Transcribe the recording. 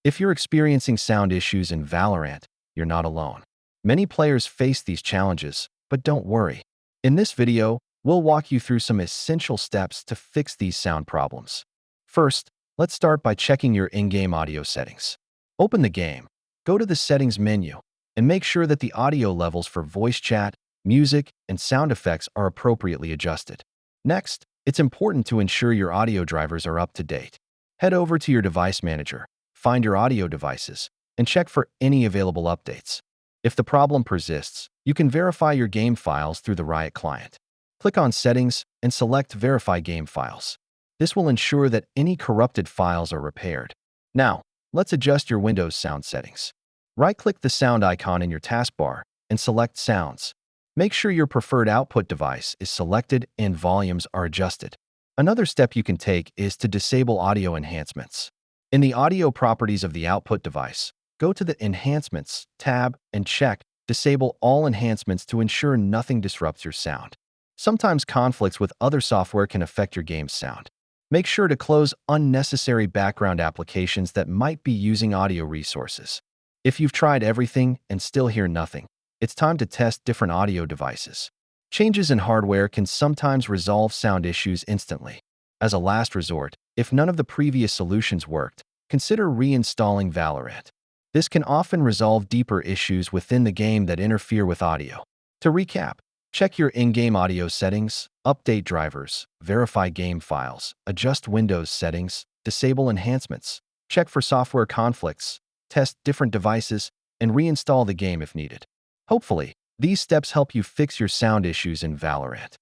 If you're experiencing sound issues in Valorant, you're not alone. Many players face these challenges, but don't worry. In this video, we'll walk you through some essential steps to fix these sound problems. First, let's start by checking your in-game audio settings. Open the game, go to the Settings menu, and make sure that the audio levels for voice chat, music, and sound effects are appropriately adjusted. Next, it's important to ensure your audio drivers are up to date. Head over to your device manager, find your audio devices, and check for any available updates. If the problem persists, you can verify your game files through the Riot client. Click on Settings and select Verify Game Files. This will ensure that any corrupted files are repaired. Now, let's adjust your Windows sound settings. Right-click the sound icon in your taskbar and select Sounds. Make sure your preferred output device is selected and volumes are adjusted. Another step you can take is to disable audio enhancements. In the audio properties of the output device, go to the Enhancements tab and check Disable all enhancements to ensure nothing disrupts your sound. Sometimes conflicts with other software can affect your game's sound. Make sure to close unnecessary background applications that might be using audio resources. If you've tried everything and still hear nothing, it's time to test different audio devices. Changes in hardware can sometimes resolve sound issues instantly. As a last resort, if none of the previous solutions worked, consider reinstalling Valorant. This can often resolve deeper issues within the game that interfere with audio. To recap, check your in-game audio settings, update drivers, verify game files, adjust Windows settings, disable enhancements, check for software conflicts, test different devices, and reinstall the game if needed. Hopefully, these steps help you fix your sound issues in Valorant.